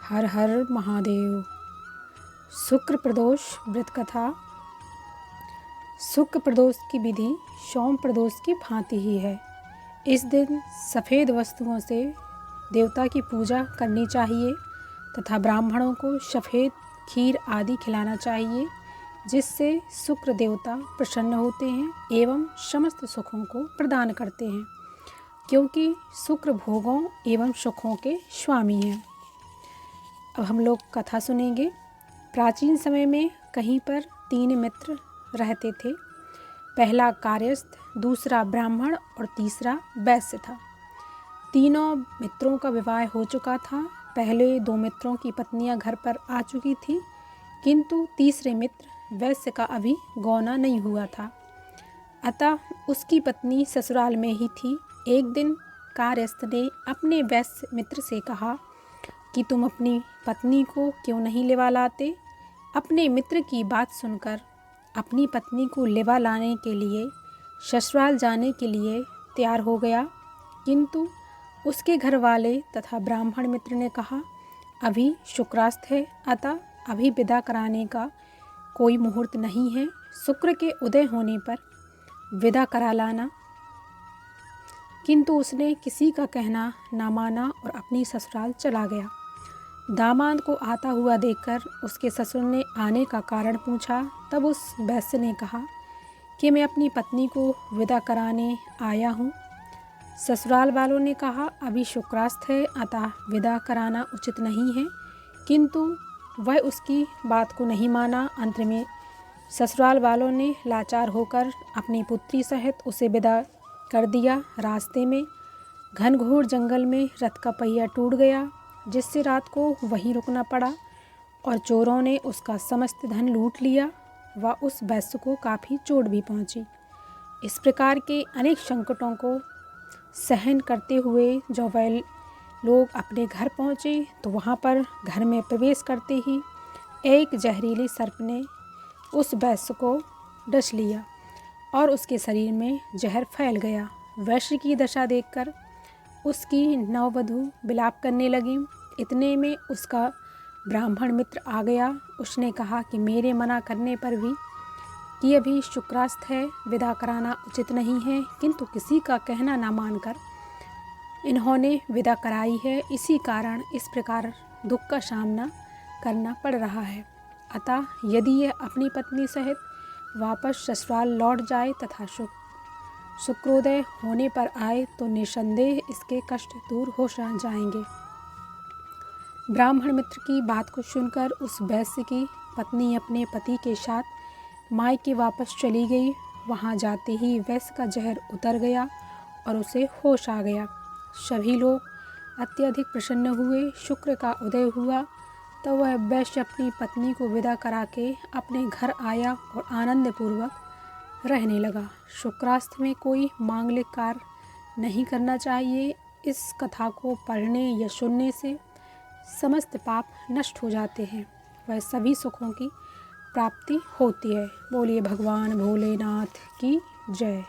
हर हर महादेव। शुक्र प्रदोष व्रत कथा। शुक्र प्रदोष की विधि सोम प्रदोष की भांति ही है। इस दिन सफ़ेद वस्तुओं से देवता की पूजा करनी चाहिए तथा ब्राह्मणों को सफ़ेद खीर आदि खिलाना चाहिए, जिससे शुक्र देवता प्रसन्न होते हैं एवं समस्त सुखों को प्रदान करते हैं, क्योंकि शुक्र भोगों एवं सुखों के स्वामी हैं। अब हम लोग कथा सुनेंगे। प्राचीन समय में कहीं पर 3 मित्र रहते थे। पहला कार्यस्थ, दूसरा ब्राह्मण और तीसरा वैश्य था। तीनों मित्रों का विवाह हो चुका था। पहले 2 मित्रों की पत्नियां घर पर आ चुकी थीं, किंतु तीसरे मित्र वैश्य का अभी गौना नहीं हुआ था, अतः उसकी पत्नी ससुराल में ही थी। एक दिन कार्यस्थ ने अपने वैश्य मित्र से कहा कि तुम अपनी पत्नी को क्यों नहीं लेवा लाते। अपने मित्र की बात सुनकर अपनी पत्नी को लेवा लाने के लिए ससुराल जाने के लिए तैयार हो गया, किंतु उसके घर वाले तथा ब्राह्मण मित्र ने कहा, अभी शुक्रास्त है, अतः अभी विदा कराने का कोई मुहूर्त नहीं है। शुक्र के उदय होने पर विदा करा लाना। किंतु उसने किसी का कहना ना माना और अपनी ससुराल चला गया। दामाद को आता हुआ देखकर उसके ससुर ने आने का कारण पूछा। तब उस वैश्य ने कहा कि मैं अपनी पत्नी को विदा कराने आया हूँ। ससुराल वालों ने कहा, अभी शुक्रास्त है, अतः विदा कराना उचित नहीं है, किंतु वह उसकी बात को नहीं माना। अंत में ससुराल वालों ने लाचार होकर अपनी पुत्री सहित उसे विदा कर दिया। रास्ते में घनघोर जंगल में रथ का पहिया टूट गया, जिससे रात को वहीं रुकना पड़ा और चोरों ने उसका समस्त धन लूट लिया व उस वैश्य को काफ़ी चोट भी पहुंची। इस प्रकार के अनेक संकटों को सहन करते हुए जब वह लोग अपने घर पहुँचे तो वहाँ पर घर में प्रवेश करते ही एक जहरीले सर्प ने उस वैश्य को डस लिया और उसके शरीर में जहर फैल गया। वैश्य की दशा देखकर उसकी नववधू विलाप करने लगी। इतने में उसका ब्राह्मण मित्र आ गया। उसने कहा कि मेरे मना करने पर भी कि अभी शुक्रास्त है, विदा कराना उचित नहीं है, किंतु किसी का कहना ना मानकर इन्होंने विदा कराई है। इसी कारण इस प्रकार दुख का सामना करना पड़ रहा है। अतः यदि यह अपनी पत्नी सहित वापस ससुराल लौट जाए तथा शुक्रोदय होने पर आए तो निसंदेह इसके कष्ट दूर हो जाएंगे। ब्राह्मण मित्र की बात को सुनकर उस वैश्य की पत्नी अपने पति के साथ मायके वापस चली गई। वहां जाते ही वैश्य का जहर उतर गया और उसे होश आ गया। सभी लोग अत्यधिक प्रसन्न हुए। शुक्र का उदय हुआ तो वह वैश्य अपनी पत्नी को विदा करा के अपने घर आया और आनंदपूर्वक रहने लगा। शुक्रास्त में कोई मांगलिक कार्य नहीं करना चाहिए। इस कथा को पढ़ने या सुनने से समस्त पाप नष्ट हो जाते हैं, वह सभी सुखों की प्राप्ति होती है। बोलिए भगवान भोलेनाथ की जय।